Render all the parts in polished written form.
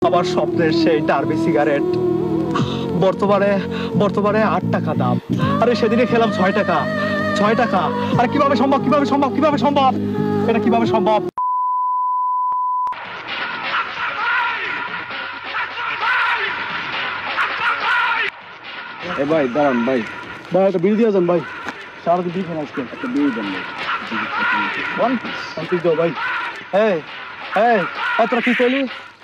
আমার স্বপ্নের সেই ডার্বি সিগারেট বর্তমানে বর্তমানে 8 টাকা দাম। আরে সেদিনে খেলাম 6 টাকা। 6 টাকা। আর কিভাবে সম্ভব, কিভাবে সম্ভব, কিভাবে সম্ভব, এটা কিভাবে সম্ভব? ভাই দাঁড়ান ভাই, ভাই একটা বিড়ি দিয়ে যান ভাই, সারাদিন বিড়ি খান আজকে, একটা বিড়ি দেন ভাই। এই এই তোরা কি করলি?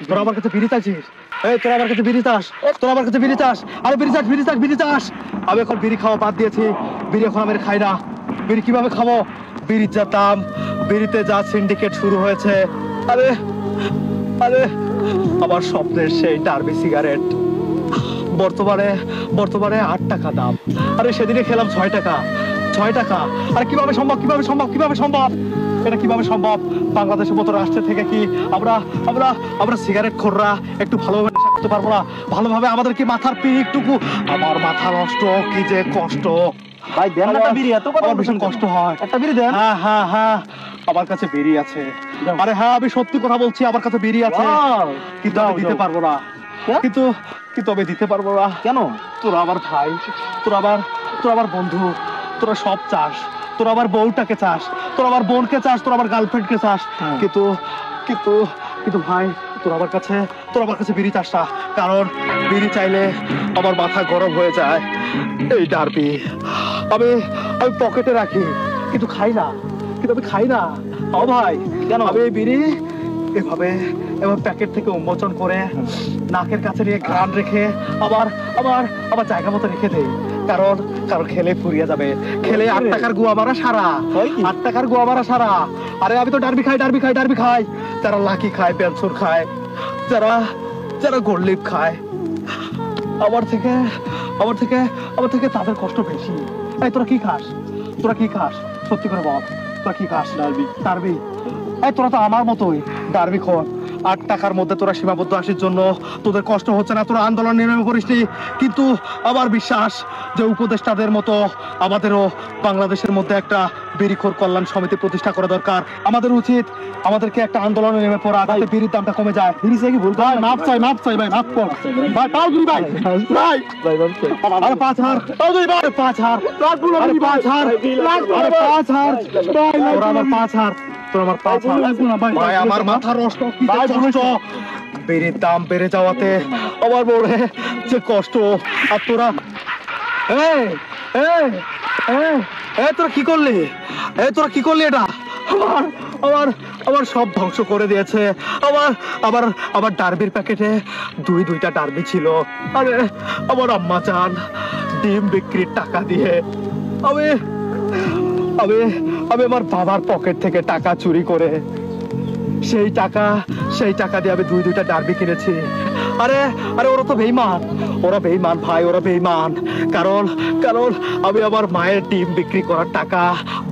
তোরা আমার কাছে বিড়ি চাইছিস? এই তোরা আমার কাছে বিড়ি চাস? তোরা আমার কাছে বিড়ি চাস? আরে বিড়ি চাস, বিড়ি চাস, বিড়ি চাস? আমি এখন বিড়ি খাওয়া বাদ দিয়েছি। বিড়ি এখন আমি খাই না। বিড়ি কিভাবে খাবো? বিড়ির যা দাম, বিড়িতে যা সিন্ডিকেট শুরু হয়েছে। আরে আরে আমার স্বপ্নের সেই ডার্বি সিগারেট বর্তমানে বর্তমানে 8 টাকা দাম। আরে সেদিনে খেলাম 6 টাকা। 6 টাকা। আর কিভাবে সম্ভব, কিভাবে সম্ভব, কিভাবে সম্ভব, এটা কিভাবে সম্ভব? বাংলাদেশের মতো রাষ্ট্র থেকে কি আমরা আমরা আমরা সিগারেট খোররা একটু ভালোভাবে নেশা করতে পারবো না? ভালোভাবে আমাদের কি মাথার পিকটুকু? আমার মাথা নষ্ট, কি যে কষ্ট ভাই। দেন না বিড়ি, এত কথা ভীষণ কষ্ট হয়। একটা বিড়ি দেন। হ্যাঁ হ্যাঁ হ্যাঁ, আমার কাছে বিড়ি আছে। আরে হ্যাঁ, আমি সত্যি কথা বলছি, আমার কাছে বিড়ি আছে, কিন্তু আমি দিতে পারবো না। কিন্তু কিন্তু আমি দিতে পারবো না। কেন? তোরা আমার ভাই, তোরা আমার বন্ধু, তোরা সব চাস, তোরা আমার বউটাকে চাস, তোরা আমার বোনকে চাস, তোরা আমার গার্লফ্রেন্ডকে চাস, কিন্তু কিন্তু কিন্তু ভাই তোরা আমার কাছে বিড়ি চাস না। কারণ বিড়ি চাইলে আমার মাথা গরম হয়ে যায়। এই ডার্বি আমি আমি পকেটে রাখি, কিন্তু খাই না, কিন্তু আমি খাই না। ও ভাই কেন? আমি এই বিড়ি এভাবে এবার প্যাকেট থেকে উন্মোচন করে নাকের কাছে নিয়ে ঘ্রাণ রেখে আবার আবার আবার জায়গা মতো রেখে দেই। কারণ কারণ খেলে ফুরিয়ে যাবে। খেলে 8 টাকার গুয়া মারা সারা, 8 টাকার গুয়া মারা সারা। আরে আমি তো ডার্বি খাই, ডার্বি খাই, ডার্বি খাই। যারা লাকি খায়, পেনসুর খায়, যারা যারা গোল্ড খায়, আমার থেকে আমার থেকে আমার থেকে তাদের কষ্ট বেশি। এই তোরা কি খাস? তোরা কি খাস? সত্যি করে বল, তোরা কি খাস? ডার্বি। ডার্বি? এই তোরা তো আমার মতোই ডার্বি খোর। 8 টাকার মধ্যে তোরা সীমাবদ্ধ আসির জন্য তোদের কষ্ট হচ্ছে না, তোরা আন্দোলন নেমে পড়িসনি। কিন্তু আমার বিশ্বাস যে উপদেষ্টাদের মতো আমাদেরও বাংলাদেশের মধ্যে একটা বিড়িখোর কল্যাণ সমিতি প্রতিষ্ঠা করা দরকার। আমাদের উচিত আমাদেরকে একটা আন্দোলনে নেমে পড়া, যাতে বিড়ির দামটা কমে যায়। বিড়ি চাই কি ভুল? ভাই মাপ চাই, মাপ চাই ভাই, মাপ কর ভাই। তাও দুই ভাই, ভাই ভাই আরে 5,000, তাও দুই ভাই 5,000, আরে 5,000, আরে 5,000 ভাই, তোরা আমার 5,000, তোরা আমার 5,000 ভাই। আমার মাথা নষ্ট, কি কষ্ট। বিড়ির দাম বেড়ে যাওয়াতে আমার মনে যে কষ্ট। আর তোরা এই এই এই এই তোরা কি করলি? এই তোরা কি করলি? এটা আমার আমার আমার সব ধ্বংস করে দিয়েছে। আমার আবার আবার ডার্বির প্যাকেটে দুইটা ডার্বি ছিল। আরে আমার আম্মা চান ডিম বিক্রির টাকা দিয়ে আমি আমি আমি আমার বাবার পকেট থেকে টাকা চুরি করে সেই টাকা দিয়ে আমি দুইটা ডার্বি কিনেছি। আরে আরে ওরা তো বেঈমান, ওরা বেঈমান ভাই, ওরা বেঈমান। কারণ কারণ আমি আমার মায়ের ডিম বিক্রি করার টাকা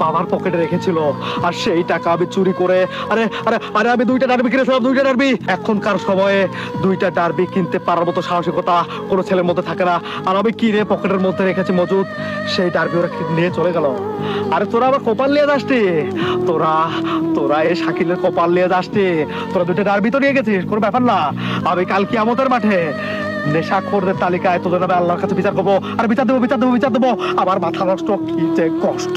বাবার পকেটে রেখেছিল, আর সেই টাকা আমি চুরি করে আরে আরে আরে আমি দুইটা ডার্বি কিনেছিলাম, দুইটা ডার্বি। এখনকার সময়ে দুইটা ডার্বি কিনতে পারার মতো সাহসিকতা কোনো ছেলের মধ্যে থাকে না। আর আমি কিনে পকেটের মধ্যে রেখেছি মজুদ, সেই ডার্বি ওরা নিয়ে চলে গেল। আরে তোরা আবার কপাল নিয়ে যাসটি, তোরা তোরা এই শাকিলের কপাল নিয়ে যাসটি। তোরা দুইটা ডার্বি তো নিয়ে গেছিস, কোনো ব্যাপার না। আমি কাল কিয়ামতের মাঠে নেশাখোরদের তালিকায় তোদের নামে আল্লাহর কাছে বিচার করবো। আর বিচার দেবো, বিচার দেবো, বিচার দেবো। আমার মাথা নষ্ট, কি যে কষ্ট।